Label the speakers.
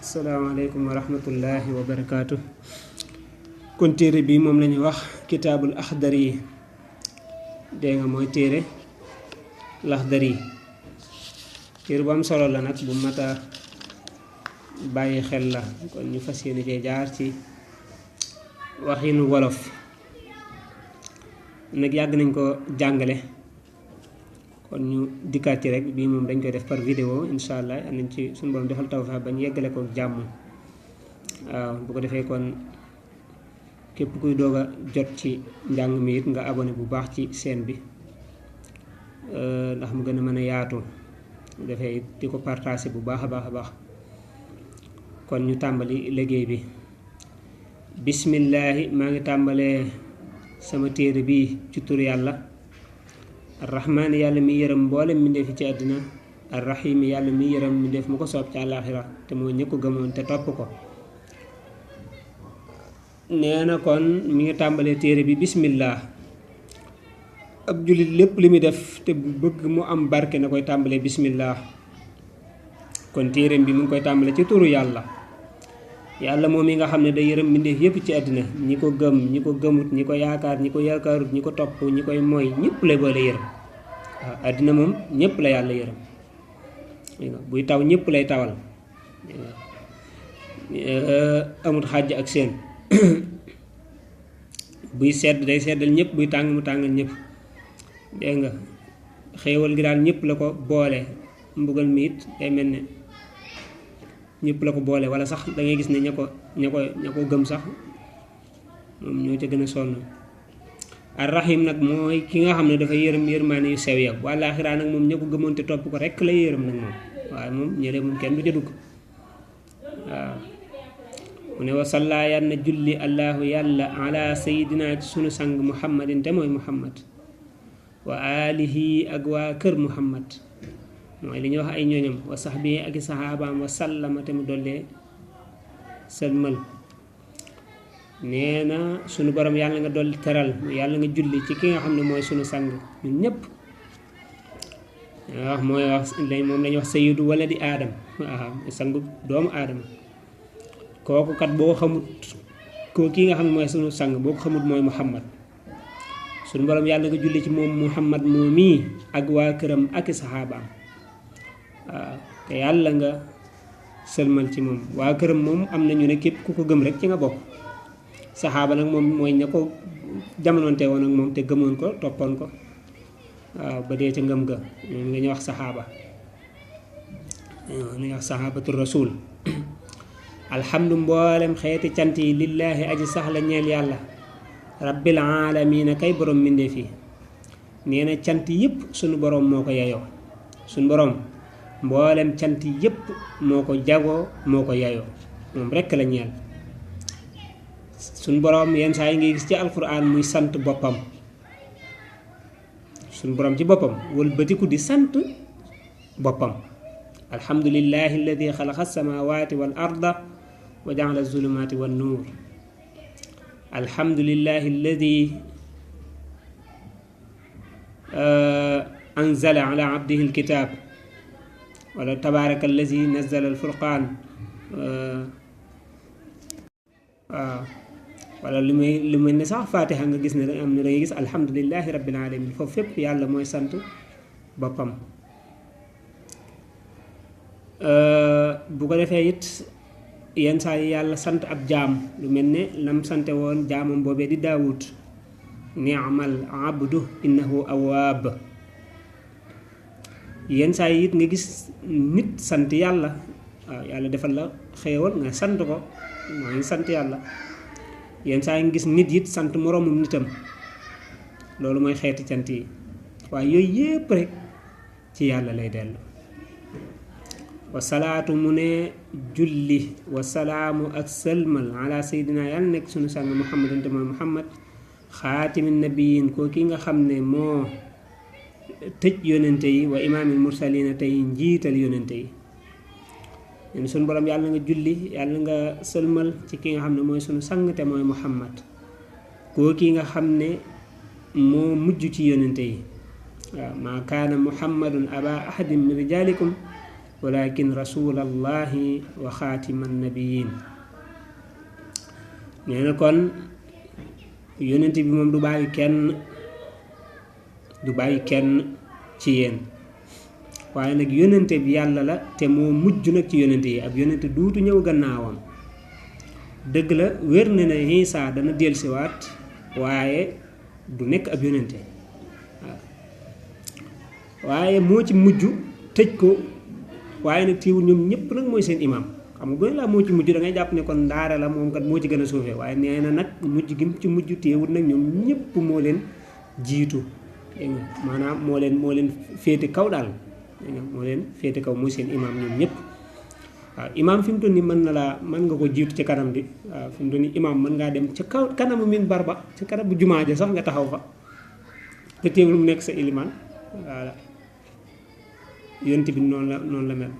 Speaker 1: Assalamualaikum warahmatullahi wabarakatuh. Kon téré bi mom lañuy wax kitabul akhdari de nga moy téré lakhdari téré bu am solo la nak bu mata bayyi xel la kon ñu fassiyene ci jaar ci waxinu wolof nak yag nañ ko jàngale kon ñu dikkaat ci rek bi mom dañ koy def par vidéo inshallah nañ ci suñu borom defal tawfa bañ yeggale ko jamm waaw bu ko defé kon képp kuy doga jot ci njàng mi it nga abonné bu baax ci chaîne bi ndax mu gëna mëna yaatu defé di ko partager bu baaxa baax kon ñu tambali liggéey bi bismillah ma ngi tambalé sama téré bi ci tur yalla arrahman yalla mi yërem mbolem mi def ci aduna arrahim yalla mi yërem mi def mako sopp ci alakhirah te mo ñeeku gëmon te top ko neena kon mi ngi tambalé téré bi bismillah ab julit lepp limi def te bëgg mu am barké na koy tambalé bismillah kon téré bi mu ngi koy tambalé ci turu yalla yalla momi nga xamne day yërem mbindeef yépp ci aduna ñi ko gëm ñi ko gëmut ñi ko yaakar ñi ko yaakaarut ñi ko topp ñi koy moy ñepp lay boole yërem aduna mom ñepp la yalla yërem buy taw ñepp lay tawal amut xajj ak seen buy sedd day seddal ñepp buy tang mu tangal ñepp de nga xéewal gi dal ñepp la ko boole mbugal mi it day melni ñepp la ko boole wala sax da ngay gis ne ñako gëm sax mom ñoo ci gëna sonn arrahim nak moy ki nga xamne dafa yërem yërmane yu sew ya wala akhira nak mom ñako gëmon te top ko rek la yërem nak mom waye mom ñëlé mom kenn du ci dugg mune wa salla yanna julli allah yalla ala sayidina sunu sang muhammadin te moy muhammad wa alihi ak wa kër muhammad moy li ñu wax ay ñoñam wa sahbi ak sahabaam wa sallama te mu dolle salmal neena sunu borom yalla nga dolli teral yalla nga julli ci ki nga xamne moy sunu sang ñun ñep wax moy wax lay mom lañ wax sayyidu waladi adam sangu doomu adam koku kat bo xamut ko ki nga xamne moy sunu sang boko xamut moy muhammad sunu borom yalla nga julli ci mom muhammad momi ak wa kërëm ak sahabaam te yalla nga selmal ci mom wa kërëm mom am nañu ne képp ku ko gëm rek ci nga bok sahaba nak mom moy ñako jamononté won ak mom te gëmon ko topon ko ba dé ci ngëm ga ñu nga ñu wax sahaba ñu wax sahabatu rasul alhamdu mbolem xéeti cant yi lillahi aji sahla ñeel yalla rabbil alamin kay borom minde fi neena cant yépp sunu borom moko yayo sunu borom mbolem cant yépp moko jago moko yayo mom rek la ñeel sun borom yeen say ngi gis ci alquran muy sante bopam sun borom ci bopam wol betiku di sante bopam alhamdulillahi alladhi khalaqa as-samawati wal arda wa ja'ala az-zulumati wan nur alhamdulillahi alladhi anzala ala 'abdihi al-kitab wala tabaraka allazi nazzala al-furqan wala limay ne sax fatiha nga gis ne am na da ngay gis alhamdulillahi rabbil alamin fofu fépp yalla moy sant bopam bu ko defé it yeen sa yalla sant ab jaam lu melne lam sante won jaamam bobé di daoud ni'mal abdu innahu awwab yeen sa yit nga gis nit sant yalla yalla defal la xéewal nga sant ko moy sant yalla yeen sa nga gis nit yit sant moromum nitam lolu moy xéeti cant yi way yoy yépp rek ci yalla lay delu wa salatu mune julli wa salamu ak salmal ala sayidina yalla nek sunu sang muhammadin te moy muhammad khatimin nabiyyin ko ki nga xamne mo tej yonente yi wa imamul mursalin tay njital yonente yi ñun sunu borom yalla nga julli yalla nga selmal ci ki nga xamne moy sunu sang te moy muhammad ko ki nga xamne mo mujju ci yonente yi ma kana muhammadun aba ahadin min rijalikum walakin rasulallahi wa xaatiman nabiyin. nee na kon yonent bi moom du bàyyi kenn ci yéen, waaye nag yonente bi yàlla la te moo mujj nag ci yonente yi. ab yonente duutu ñëw gannaawam. dëgg la wér na ne Isaa dana dellusiwaat waaye du nekk ab yonente waaw, waaye moo ci mujj tëj ko. waaye nag teewul ñoom ñëpp nag mooy seen imam. xam nga gën laa moo ci mujj da ngay jàpp ne kon ndaare la moom kat moo ci gën a suufee, waaye nee na nag mujj gi ci mujj teewul nag ñoom ñëpp moo leen jiitu. dégg nga maanaam moo leen féete kaw daal. dégg nga moo leen féete kaw mooy seen imam ñoom ñëpp. waaw imam fi mu toll nii mën nga ko jiitu ci kanam bi. waaw fi mu toll nii imam mën ngaa dem ca kaw kanamu minbar ba ca kanam bu jumaa ja sax nga taxaw fa te teewul mu nekk sa ilimaan. voilà yonent bi noonu la mel.